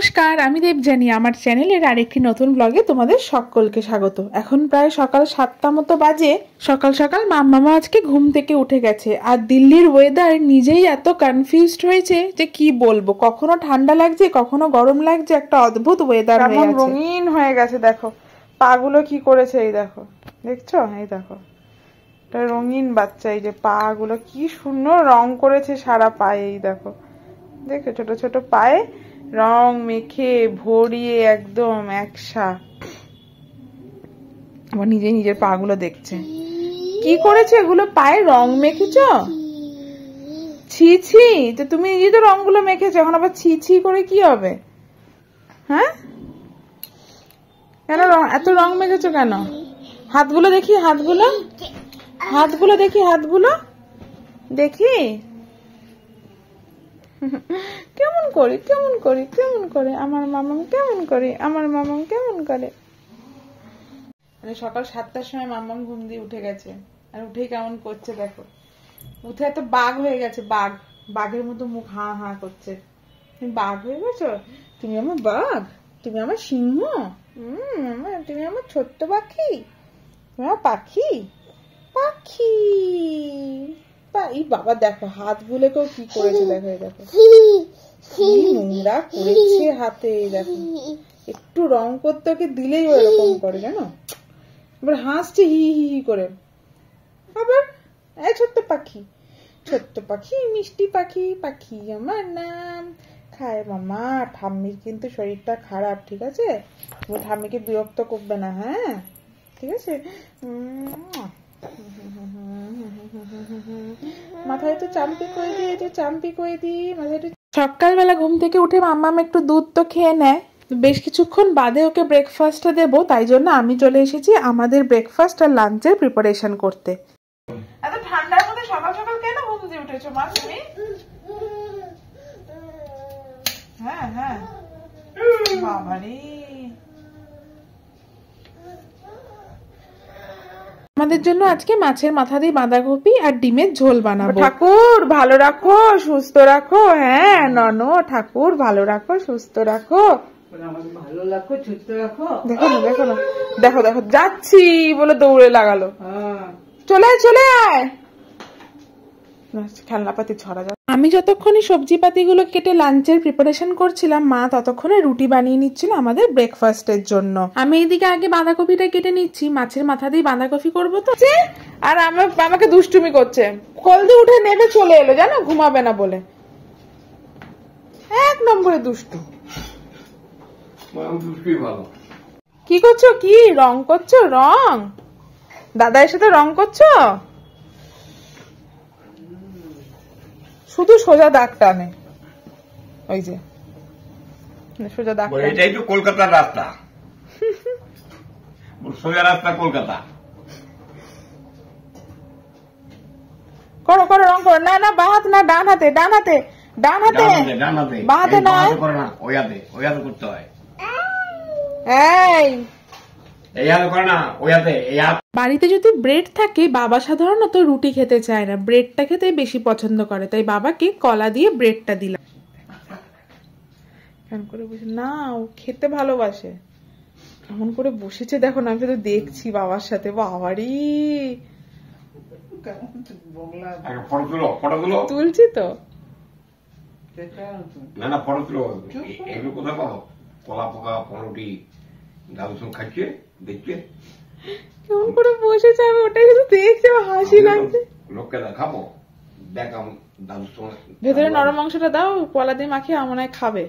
নমস্কার, আমি দেবযানী। আমার চ্যানেলের আরেকটি নতুন ব্লগে তোমাদের সকলকে স্বাগত। এখন প্রায় সকাল 7টা মতো বাজে। সকাল সকাল মাম্মামা আজকে ঘুম থেকে উঠে গেছে। আর দিল্লির ওয়েদার নিজেই এত কনফিউজড হয়েছে যে কি বলবো, কখনো ঠান্ডা লাগছে কখনো গরম লাগছে, একটা অদ্ভুত ওয়েদার হয়ে গেছে। রঙিন হয়ে গেছে, দেখো পাগুলো কি করেছে, এই দেখো, দেখছো, এই দেখো এটা রঙিন বাচ্চা। এই যে পা গুলো কি সুন্দর রং করেছে সারা পায়ে, এই দেখো, দেখো ছোট ছোট পায়ে রং মেখে ভরিয়ে একদম একসা। আবার নিজে নিজের পা গুলো দেখছে কি করেছে, এগুলো পায়ে রং মেখেছ? ছি ছি, তো তুমি নিজে তো রং গুলো মেখেছো, এখন আবার ছি ছি করে কি হবে? হ্যাঁ, কেন এত রং মেখেছো কেন? হাতগুলো দেখি, হাতগুলো হাতগুলো দেখি, হাতগুলো দেখি কেমন করি কেমন করি কেমন করে আমার মামাম, কেমন করে আমার মামাম, কেমন করে। মানে সকাল 7টার সময় মামাম ঘুম দিয়ে উঠে গেছে, আর উঠেই কেমন করছে দেখো, উঠে এত বাঘ হয়ে গেছে, বাঘ, বাঘের মতো মুখ হাঁ হাঁ করছে। তুমি বাঘ হয়ে গেছো, তুমি আমার বাঘ, তুমি আমার সিংহ, তুমি আমার ছোট্ট পাখি, তুমি আমার পাখি পাখি। এই বাবা দেখো হাত ভুলে কেউ কি করেছে, দেখো এই দেখো কি নোংরা করেছে হাতে, দেখো একটু রং করতে ওকে দিলেই এরকম করে, জানো, এবার হাসছে হি হি হি করে। আবার এই ছোট্ট পাখি, ছোট্ট পাখি, মিষ্টি পাখি, পাখি আমার নাম খায় মামা। ঠাম্মির কিন্তু শরীরটা খারাপ, ঠিক আছে, ঠাম্মিকে বিরক্ত করবে না, হ্যাঁ ঠিক আছে। মাথায় তো চাম্পি করে দিয়ে, চাম্পি করে দিই মাথায়। সকালবেলা ঘুম থেকে উঠে মাম্মাম একটু দুধ তো খেয়ে নেয়, বেশ কিছুক্ষণ বাদে ওকে ব্রেকফাস্টটা দেবো, তাই জন্য আমি চলে এসেছি আমাদের ব্রেকফাস্ট আর লাঞ্চের প্রিপারেশন করতে। এত ঠান্ডার মধ্যে সকাল সকাল কেন ঘুম দিয়ে উঠেছো মা তুমি? হ্যাঁ হ্যাঁ বাবারে, আমাদের জন্য আজকে মাছের মাথা দিয়ে বাঁধাকপি আর ডিমের ঝোল বানাবো। ঠাকুর ভালো রাখো, সুস্থ রাখো, হ্যাঁ ননো ঠাকুর ভালো রাখো, সুস্থ রাখো, ভালো রাখো, সুস্থ রাখো। দেখো না দেখো না, দেখো দেখো যাচ্ছি বলে দৌড়ে লাগালো, চলে আয় চলে আয়, খেলনাপাতি ছড়া যাচ্ছে। আমি যতক্ষণে সবজি পাতিগুলো কেটে লাঞ্চের প্রিপারেশন করছিলাম, মা ততক্ষণে রুটি বানিয়ে নিচ্ছিল আমাদের ব্রেকফাস্টের জন্য। আমি এইদিকে আগে বাঁধাকপিটা কেটে নিচ্ছি, মাছের মাথা দিয়ে বাঁধাকপি করবো তো। আর আমাকে দুষ্টুমি করছে, কলদি উঠে নেমে চলে এলো, জানো ঘুমাবে না বলে, এক নম্বরে দুষ্টু। কি করছো, কি রং করছো? রং দাদার সাথে রং করছো? শুধু সোজা দাগ টানে, ওই যে সোজা দাগ। এটাই তো কলকাতার রাস্তা, সোজা রাস্তা কলকাতা। করো করো রং করো, না না বাঁ হাত না, ডান হাতে, ডান হাতে, ডান হাতে, ডান হাতে, বাঁ হাতে না, ওই হাতে, ওই হাতে করতে হয়। এই হাতে করে না, ওই হাতে, এই হাত। বাড়িতে যদি ব্রেড থাকে, বাবা সাধারণত রুটি খেতে চায় না, ব্রেডটা খেতে বেশি পছন্দ করে, তাই বাবাকে কলা দিয়ে ব্রেডটা দিলাম। কেমন করে বসে, না ও খেতে ভালোবাসে, কেমন করে বসেছে দেখো না, আমি তো দেখছি বাবার সাথে, বাবারি তুলছি তো, না না ফটো তুলো, এগুলো কোথায় পাবো? কলা পোকা, পরোটি, দাদুর সঙ্গে খাচ্ছে, দেখছে কেমন করে বসেছে, আমি ওটাই শুধু দেখছি, হাসি লাগছে। লোককে দেখাবো, দেখ দাদুর সঙ্গে ভেতরে নরম অংশটা দাও, কলা দিয়ে মাখিয়ে আমার মনে হয় খাবে,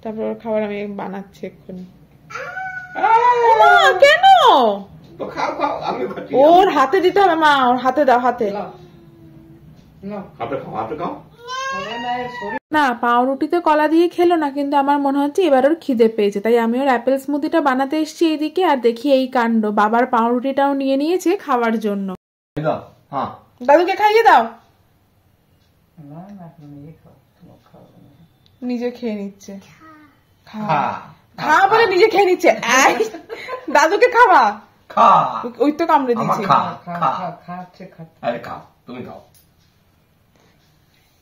তারপর খাবার আমি বানাচ্ছি এক্ষুনি। কেন ওর হাতে দিতে হবে মা, ওর হাতে দাও, হাতে না। পাউরুটিতে কলা দিয়ে খেলো না, কিন্তু আমার মনে হচ্ছে এবার ওর খিদে পেয়েছে, তাই আমি ওর অ্যাপেল স্মুদিটা বানাতে এসেছি এইদিকে। আর দেখি এই কাণ্ড, বাবার পাউরুটিটাও নিয়ে নিয়েছে খাওয়ার জন্য। দাদুকে খাইয়ে দাও, নিজে খেয়ে নিচ্ছে, খা বলে নিজে খেয়ে নিচ্ছে, দাদুকে খাওয়া, ওই তো কামড়ে দিচ্ছে। তুমি খাও,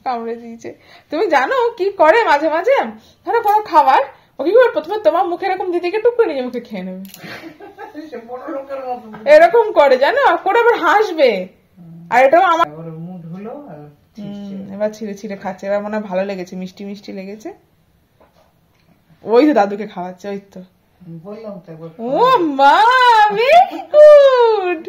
কামড়ে দিয়েছে। তুমি জানো কি করে মাঝে মাঝে, ধরো কোনো খাবার ও কি করে প্রথমে তোমার মুখে এরকম দিদিকে টুক করে নিজে মুখে খেয়ে নেবে, এরকম করে জানো, করে আবার হাসবে। আর এটাও আমার মুড হলো এবার ছিঁড়ে ছিঁড়ে খাচ্ছে, এবার মনে হয় ভালো লেগেছে, মিষ্টি মিষ্টি লেগেছে। ওই তো দাদুকে খাওয়াচ্ছে, ওই তো। বললাম তো একবার ও মা, ভেরি গুড।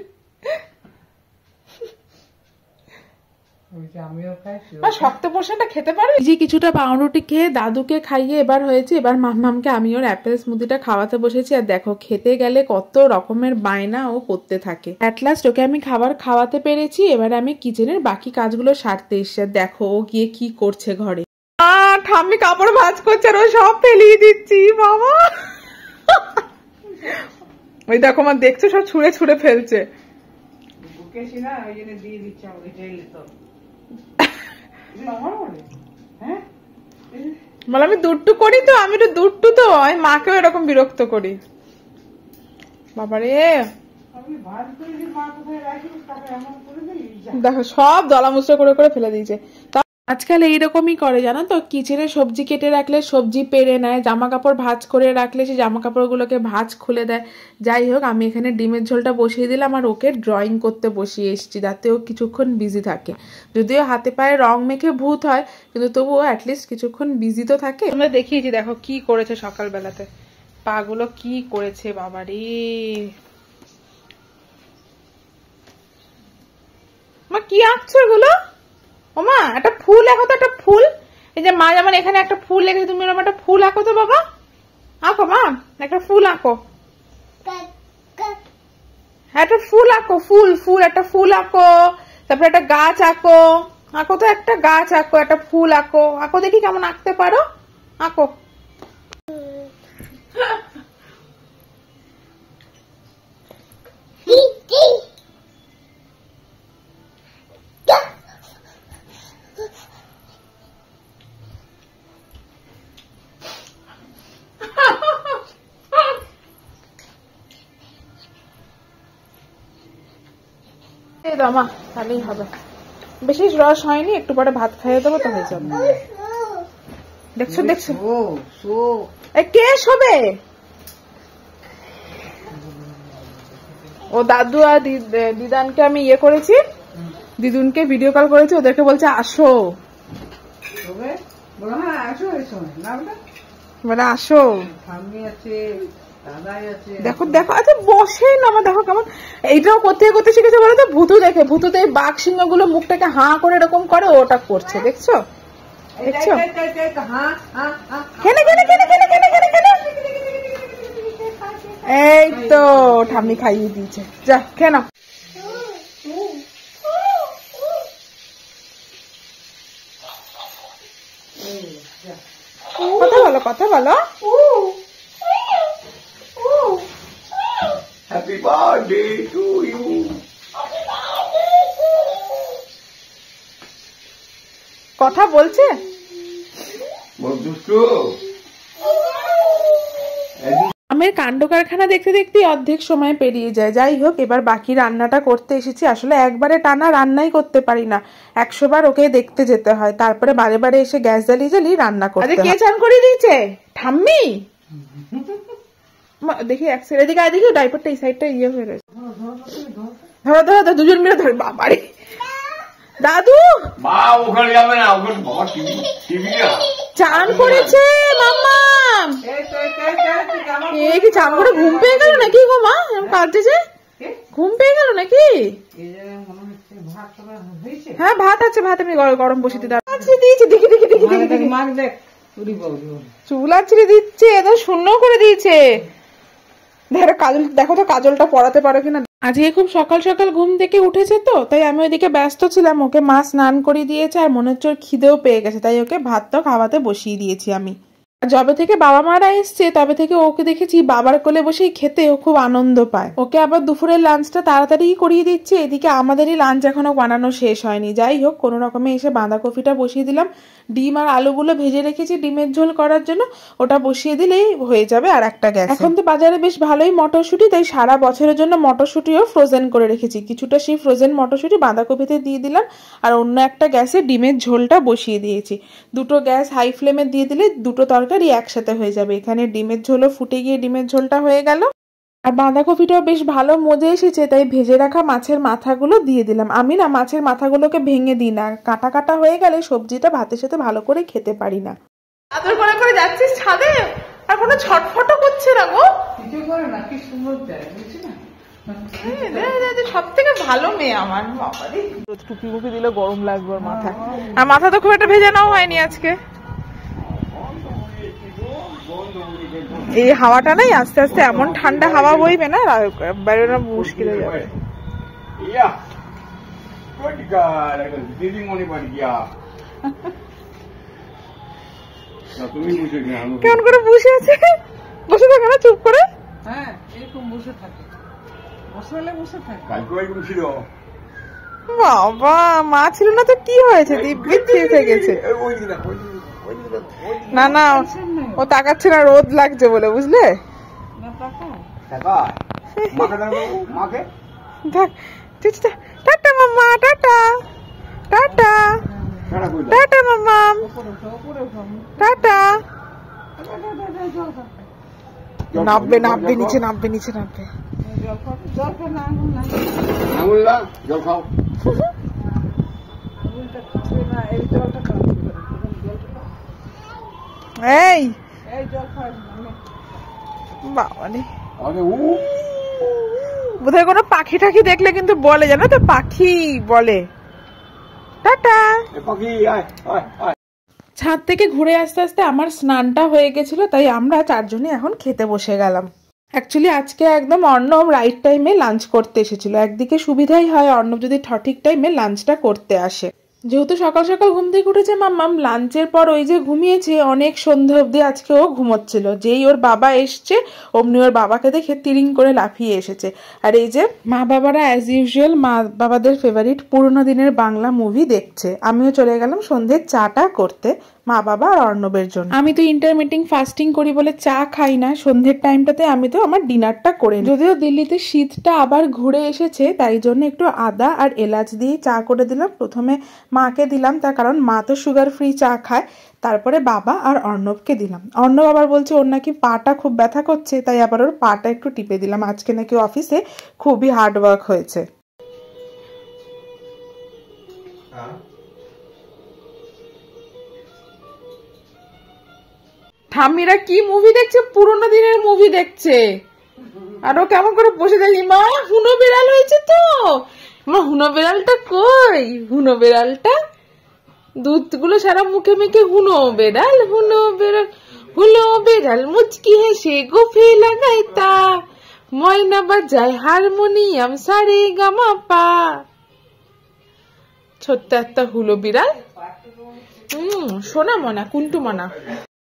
আমিও খাই, শক্ত পোর্শনটা খেতে পারো। যে কিছুটা পাউরুটি খেয়ে দাদুকে খাইয়ে এবার হয়েছে, এবার মাম্মামকে আমি ওর অ্যাপেল স্মুদিটা খাওয়াতে বসেছি। আর দেখো খেতে গেলে কত রকমের বায়না ও করতে থাকে। অ্যাট লাস্ট ওকে আমি খাবার খাওয়াতে পেরেছি, এবার আমি কিচেনের বাকি কাজগুলো সারতে এসছি। দেখো ও গিয়ে কি করছে ঘরে, ঠাম্মি কাপড় ভাঁজ করছে আর ও সব ফেলিয়ে দিচ্ছি বাবা। ওই দেখো আমার দেখছো সব ছুঁড়ে ছুঁড়ে ফেলছে। বুকেছি না, ওই জন্য দিয়ে দিচ্ছি আমাকে জেলে তো। মানে আমি দুট্টু করি তো, আমি তো দুট্টু তো, আমি মাকেও এরকম বিরক্ত করি। বাবারে দেখো সব দলামুচড়া করে করে ফেলে দিয়েছে। আজকাল এইরকমই করে জানো তো, কিচেনে সবজি কেটে রাখলে সবজি পেরে নেয়, জামা কাপড় ভাঁজ করে রাখলে সেই জামা কাপড়গুলোকে ভাঁজ খুলে দেয়। যাই হোক, আমি এখানে ডিমের ঝোলটা বসিয়ে দিলাম আর ওকে ড্রয়িং করতে বসিয়ে এসেছি, যাতে ও কিছুক্ষণ বিজি থাকে। যদিও হাতে পায়ে রং মেখে ভূত হয়, কিন্তু তবুও অ্যাটলিস্ট কিছুক্ষণ বিজি তো থাকে। আমরা দেখিয়েছি দেখো কি করেছে সকালবেলাতে, পাগুলো কি করেছে বাবারে। মা কি আঁকছো এগুলো? ও মা একটা ফুল আঁকো তো, একটা ফুল। এই যে মা যেমন এখানে একটা ফুল লেগেছে, তুমি এরকম একটা ফুল আঁকো তো বাবা, আঁকো মা, একটা ফুল আঁকো, একটা ফুল আঁকো, ফুল ফুল একটা ফুল আঁকো, তারপরে একটা গাছ আঁকো, আঁকো তো একটা গাছ আঁকো, একটা ফুল আঁকো, আঁকো দেখি কেমন আঁকতে পারো, আঁকো। মা তাহলেই হবে, বেশি রস হয়নি, একটু পরে ভাত খাইয়ে দেবো তো হয়ে যাবে। দেখছো দেখছো কে শোবে? ও দাদু আর দিদানকে আমি ইয়ে করেছি, দিদুনকে ভিডিও কল করেছি, ওদেরকে বলছে আসো, বলে আসো। দেখো দেখো, আচ্ছা বসে না, আমার দেখো কেমন এইটাও করতে করতে শিখেছে বলো তো, ভুতু দেখে, ভুতুতে বাঘ সিংহ গুলো মুখটাকে হাঁ করে এরকম করে, ওটা করছে দেখছো দেখছো। কেন কেন কেন কেন কেন কেন কেন, এই তো ঠাম্মি খাইয়ে দিয়েছে, যা কেন। কথা বলো কথা বলো। Happy birthday to you. কথা বলছে আমের কাণ্ড কারখানা দেখতে দেখতে অর্ধেক সময় পেরিয়ে যায়। যাই হোক, এবার বাকি রান্নাটা করতে এসেছি। আসলে একবারে টানা রান্নাই করতে পারি না, 100 বার ওকে দেখতে যেতে হয়, তারপরে বারে বারে এসে গ্যাস জ্বালিয়ে জ্বালিয়ে রান্না করতে হয়। কে চান করে দিয়েছে? ঠাম্মি। দেখি এক সাইড, এদিকে দেখি ডাইপারটা এই সাইডটা ইয়ে হয়ে রয়েছে, ধরো ধরো ধরো, দুজন মিলে ধরে। বাবারে দাদু মা ওখানে যাবে না, ওখানে টিভি চান করেছে মাম্মা। এই কি চান করে ঘুম পেয়ে গেল নাকি গো মা? কাঁদছে, ঘুম পেয়ে গেল নাকি? হ্যাঁ ভাত আছে, ভাত আমি গরম বসে দিয়েছি। দেখি দেখি দেখি দেখি, চুল আছড়ে দিচ্ছে, একদম শূন্য করে দিয়েছে। কাজল দেখো তো কাজলটা পরাতে পারো কিনা। আজকে খুব সকাল সকাল ঘুম থেকে উঠেছে তো, তাই আমি ওইদিকে ব্যস্ত ছিলাম। ওকে মা স্নান করে দিয়েছে আর মনে হচ্ছে ওর খিদেও পেয়ে গেছে, তাই ওকে ভাতটা খাওয়াতে বসিয়ে দিয়েছি আমি। যবে থেকে বাবা মারা এসছে তবে থেকে ওকে দেখেছি বাবার কোলে বসেই খেতে ও খুব আনন্দ পায়। ওকে আবার দুপুরের লাঞ্চটা তাড়াতাড়ি করিয়ে দিচ্ছে, এদিকে আমাদেরই লাঞ্চ এখনো বানানো শেষ হয়নি। যাই হোক, কোনো রকমে এসে বাঁধাকপিটা বসিয়ে দিলাম, ডিম আর আলুগুলো ভেজে রেখেছি ডিমের ঝোল করার জন্য, ওটা বসিয়ে দিলেই হয়ে যাবে আর একটা গ্যাস। এখন তো বাজারে বেশ ভালোই মটরশুঁটি, তাই সারা বছরের জন্য মটরশুঁটিও ফ্রোজেন করে রেখেছি। কিছুটা সেই ফ্রোজেন মটরশুঁটি বাঁধাকপিতে দিয়ে দিলাম আর অন্য একটা গ্যাসে ডিমের ঝোলটা বসিয়ে দিয়েছি। দুটো গ্যাস হাই ফ্লেমে দিয়ে দিলে দুটো তরকারি একসাথে হয়ে যাবে। এখানে ডিমের ঝোলও ফুটে গিয়ে ডিমের ঝোলটা হয়ে গেল আর বাঁধাকপিটাও বেশ ভালো মজে এসেছে, তাই ভেজে রাখা মাছের মাথাগুলো দিয়ে দিলাম। আমি না মাছের মাথাগুলোকে ভেঙে দিই না, কাটা কাটা হয়ে গেলে সবজিটা ভাতের সাথে ভালো করে খেতে পারি না। আদর করে করে যাচ্ছিস ছাদে আর কোনো ছটফটও করছে না গো, কিছু করে না, কি সুন্দর যায় বুঝছি না। সব থেকে ভালো মেয়ে আমার। টুপি মুপি দিলে গরম লাগবে ওর মাথায়, আর মাথা তো খুব একটা ভেজে নাও হয়নি আজকে। এই হাওয়াটা নাই আস্তে আস্তে এমন ঠান্ডা হাওয়া বইবে না, বেরোনো মুশকিল হয়ে যাবে। কেমন করে বসে আছে, বসে থাকে না চুপ করে? হ্যাঁ, এরকম বসে থাকে, বসে থাকে। বাবা, মা ছিল না তো কি হয়েছে, দিব্যি খেয়ে গেছে। না না, ও তাকাচ্ছে না, রোদ লাগছে বলে, বুঝলে? টাটা মাম্মা, টাটা টাটা টাটা মাম্মা, টাটা। নামবে নামবে নিচে, নামবে নিচে, নামবে। এই বাবা রে, বোধহয় কোনো পাখি টাখি দেখলে কিন্তু বলে, জানো তো, পাখি বলে টাটা। ছাদ থেকে ঘুরে আসতে আসতে আমার স্নানটা হয়ে গেছিল, তাই আমরা চারজনে এখন খেতে বসে গেলাম। অ্যাকচুয়ালি আজকে একদম অর্ণব রাইট টাইমে লাঞ্চ করতে এসেছিল। একদিকে সুবিধাই হয় অর্ণব যদি সঠিক টাইমে লাঞ্চটা করতে আসে। যেহেতু সকাল সকাল ঘুম থেকে উঠেছে মাম্মাম, লাঞ্চের পর ওই যে ঘুমিয়েছে অনেক সন্ধ্যা অবধি, আজকে ও ঘুমোচ্ছিল। যেই ওর বাবা এসছে অমনি ওর বাবাকে দেখে তিরিং করে লাফিয়ে এসেছে। আর এই যে মা বাবারা অ্যাজ ইউজুয়াল মা বাবাদের ফেভারিট পুরোনো দিনের বাংলা মুভি দেখছে। আমিও চলে গেলাম সন্ধ্যের চাটা করতে মা বাবা আর অর্ণবের জন্য। আমি তো ইন্টারমিটিং ফাস্টিং করি বলে চা খাই না সন্ধ্যের টাইমটাতে, আমি তো আমার ডিনারটা করে নিই। যদিও দিল্লিতে শীতটা আবার ঘুরে এসেছে, তাই জন্য একটু আদা আর এলাচ দিয়ে চা করে দিলাম। প্রথমে মাকে দিলাম, তার কারণ মা তো সুগার ফ্রি চা খায়। তারপরে বাবা আর অর্ণবকে দিলাম। অর্ণব আবার বলছে ওর নাকি পাটা খুব ব্যথা করছে, তাই আবার ওর পাটা একটু টিপে দিলাম। আজকে নাকি অফিসে খুবই হার্ড ওয়ার্ক হয়েছে। ঠাম্মিরা কি মুভি দেখছে? পুরোনো দিনের মুভি দেখছে। আর ও কেমন করে বসে দেখি, মা হুনো বিড়াল হয়েছে তো। মা হুনো বিড়ালটা কই? হুনো বিড়ালটা দুধগুলো সারা মুখে মেখে হুনো বেড়াল, হুনো বেড়াল, হুনো বেড়াল মুচকি হেসে গোফে লাগাইতা, ময়না বাজায় হারমোনিয়াম সারে গামা পা। ছোট্ট একটা হুলো বিড়াল, সোনা মনা, কুন্টু মনা।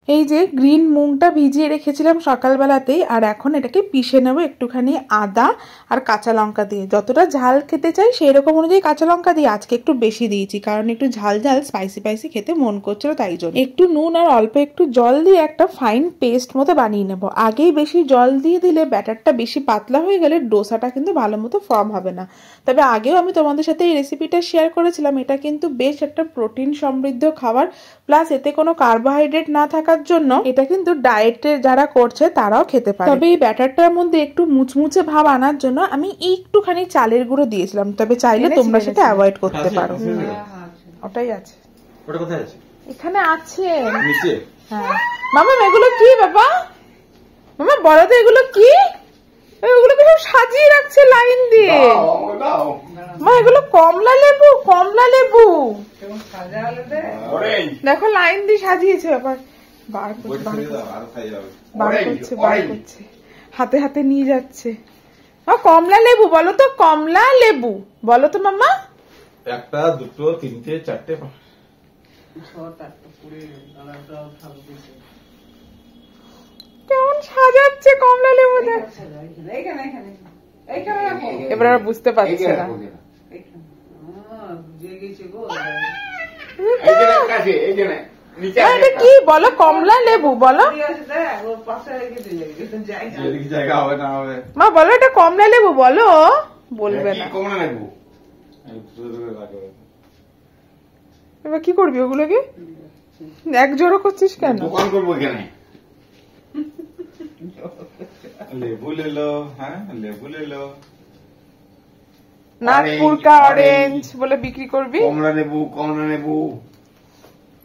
এই যে গ্রিন মুগটা ভিজিয়ে রেখেছিলাম সকালবেলাতেই, আর এখন এটাকে পিষে নেবো একটুখানি আদা আর কাঁচা লঙ্কা দিয়ে। যতটা ঝাল খেতে চাই সেই রকম অনুযায়ী কাঁচা লঙ্কা দিয়ে আজকে একটু বেশি দিয়েছি, কারণ একটু ঝাল ঝাল স্পাইসি স্পাইসি খেতে মন করছিল, তাই জন্য একটু নুন আর অল্প একটু জল দিয়ে একটা ফাইন পেস্ট মতো বানিয়ে নেবো। আগেই বেশি জল দিয়ে দিলে ব্যাটারটা বেশি পাতলা হয়ে গেলে ডোসাটা কিন্তু ভালো মতো ফর্ম হবে না। তবে আগেও আমি তোমাদের সাথে এই রেসিপিটা শেয়ার করেছিলাম। এটা কিন্তু বেশ একটা প্রোটিন সমৃদ্ধ খাবার, প্লাস এতে কোনো কার্বোহাইড্রেট না থাকার জন্য এটা কিন্তু ডায়েটে যারা করছে তারাও খেতে পারে। তবে এই ব্যাটারটার মধ্যে একটু মুচমুচে ভাব আনার জন্য আমি একটুখানি চালের গুঁড়ো দিয়েছিলাম, তবে চাইলে তোমরা সেটা অ্যাভয়েড করতে পারো। ওটাই আছে, ওটা কোথায় আছে? এখানে আছে নিচে। হ্যাঁ মামা, এগুলো কি বাবা? মামা বলো তো এগুলো কি? এগুলোকে সব সাজিয়ে রাখছে লাইন দিয়ে। মা এগুলো কমলা লেবু, কমলা লেবু দেখো লাইন দিয়ে সাজিয়েছে। ব্যাপার বার করছে, হাতে হাতে নিয়ে যাচ্ছে। কমলা লেবু বলো তো, কমলা লেবু বলো তো মাম্মা। একটা, দুটো, তিনটে, চারটে, সাজাচ্ছে কমলা লেবু দেখ। এইখানে এইখানে এইখানে রাখো। এবার আর বুঝতে পারছে এইখানে না। রাখো, এইখানে। এইখানে। জেগেছে গো। এইখানে কাছে, এইখানে। নিচে আছে এটা একটা। কি বলো? কমলা লেবু বলো ঠিক আছে, দেখ, ওর পাশে রেখে দিলে, জায়গা। এদিকে জায়গা হবে না হবে। মা, বলো এটা কমলা লেবু বলো। বলবে কি না। কমলা নেবো? এই দুটো দুটো লাগে। এবার কি করবি ওগুলোকে? এক জোড়ো করছিস কেন? দোকান করবো এখানে। লেবু লেলো, হ্যাঁ লেবু লেলো। নাগপুর কা অরেঞ্জ বলে বিক্রি করবি। কমলা নেবো, কমলা নেবো।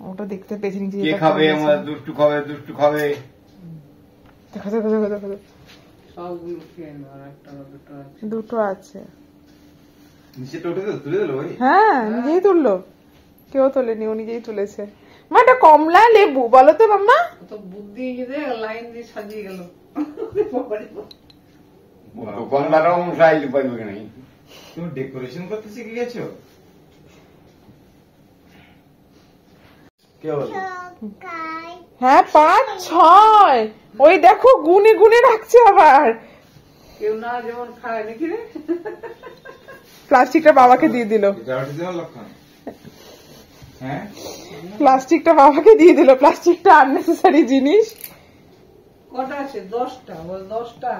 ওটা দেখতে পেয়েছি নিচে কে যেটা খাবে? করেছে। আমার দুষ্টু খাবে, দুষ্টু খাবে। দেখো দেখো দেখো দেখো দেখো। সবগুলো খেয়ে নেবো, আর একটা বা দুটো আছে। দুটো আছে। নিচেটা উঠে গেল, তুলে দিলো ভাই। হ্যাঁ, নিজেই তুললো। কেউ তোলেনি, ও নিজেই তুলেছে। মা, এটা কমলা লেবু বলো তো মাম্মা। কত বুদ্ধি যে লাইন দিয়ে সাজিয়ে গেল। কমলাটাও সাইজ পাইবে এখানে। তুমি ডেকোরেশন করতে শিখে গেছো? কে বল? হ্যাঁ, 5, 6। ওই দেখো গুনে গুনে রাখছে আবার। কেউ না যেমন খায় নাকি রে। প্লাস্টিকটা বাবাকে দিয়ে দিল। এটা অটিজমের লক্ষণ। হ্যাঁ প্লাস্টিকটা বাবাকে দিয়ে দিল। প্লাস্টিকটা আননেসেসারি জিনিস। কটা আছে? 10টা। বল 10টা।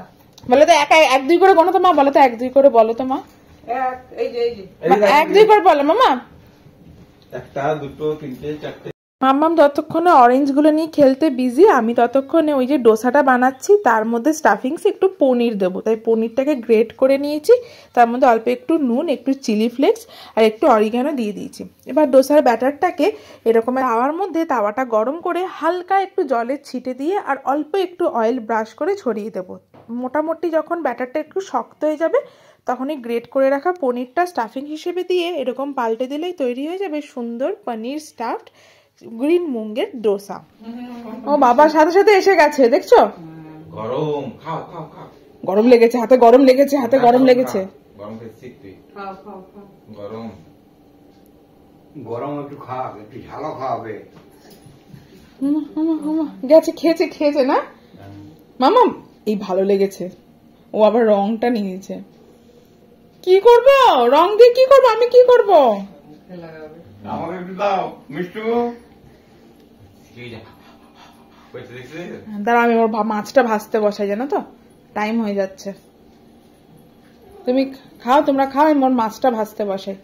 বলে তো এক দুই করে গণো তো মা। বলো তো 1 2 করে বলো তো মা। এক, এই যে এই যে। 1 2 করে বলো মামা। একটা দুটো তিনটে চারটে। মাম্মাম যতক্ষণে অরেঞ্জ গুলো নিয়ে খেলতে বিজি, আমি ততক্ষণে ওই যে ডোসাটা বানাচ্ছি, তার মধ্যে স্টাফিংস একটু পনির দেবো। তাই পনিরটাকে গ্রেট করে নিয়েছি, তার মধ্যে অল্প একটু নুন, একটু চিলি ফ্লেক্স আর একটু অরিগানো দিয়ে দিয়েছি। এবার ডোসার ব্যাটারটাকে এরকম তাওয়ার মধ্যে, তাওয়াটা গরম করে হালকা একটু জলের ছিটে দিয়ে আর অল্প একটু অয়েল ব্রাশ করে ছড়িয়ে দেবো। মোটামুটি যখন ব্যাটারটা একটু শক্ত হয়ে যাবে, তখনই গ্রেট করে রাখা পনিরটা স্টাফিং হিসেবে দিয়ে এরকম পাল্টে দিলেই তৈরি হয়ে যাবে সুন্দর পনির স্টাফড গ্রিন মুঙ্গের ডোসা। ও বাবা সাথে সাথে এসে গেছে, দেখছো? গরম, খাও খাও খাও। গরম লেগেছে, হাতে গরম লেগেছে, হাতে গরম লেগেছে। গরম খেতে শিখ তুই। খাও খাও খাও। গরম। গরম একটু খাওয়াবে, একটু ঝালও খাওয়াবে। গেছে, খেয়েছে খেয়েছে না মামা? এই ভালো লেগেছে। ও আবার রংটা নিয়েছে। কি করব? রং দিয়ে কি করব? আমি কি করব? মুখে লাগাবে। আমাকে একটু দাও মিষ্টু। দাঁড়া, আমি ওর মাছটা ভাজতে বসাই, জানো তো টাইম হয়ে যাচ্ছে। তুমি খাও, তোমরা খাও, আমি ওর মাছটা ভাজতে বসাই।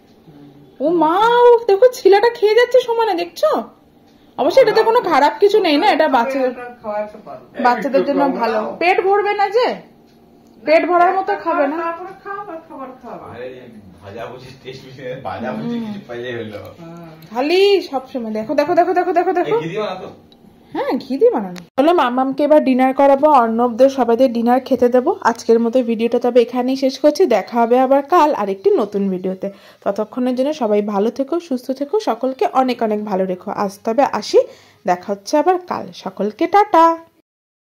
ও মা, ও দেখো ছিলাটা খেয়ে যাচ্ছে সমানে, দেখছো? অবশ্যই এটাতে কোনো খারাপ কিছু নেই না, এটা বাচ্চাদের খাওয়াতে পারো। বাচ্চাদের জন্য ভালো। পেট ভরবে না যে, পেট ভরার মতো খাবে না। তারপরে খাও আর খাবার খাও। আরে ভাজা বুঝি টেস্ট বেশি, ভাজা বুঝি কিছু পাইলে হলো। খালি সবসময় দেখো দেখো দেখো দেখো দেখো দেখো। এই দিও না তো। হ্যাঁ, ঘি দিয়ে বানানো। চলো মামামকে এবার ডিনার করাবো, অর্ণবদের সবাইদের ডিনার খেতে দেবো। আজকের মতো ভিডিওটা তবে এখানেই শেষ করছি। দেখা হবে আবার কাল আরেকটি নতুন ভিডিওতে। ততক্ষণের জন্য সবাই ভালো থেকো, সুস্থ থেকো, সকলকে অনেক অনেক ভালো রেখো। আজ তবে আসি, দেখা হচ্ছে আবার কাল। সকলকে টাটা।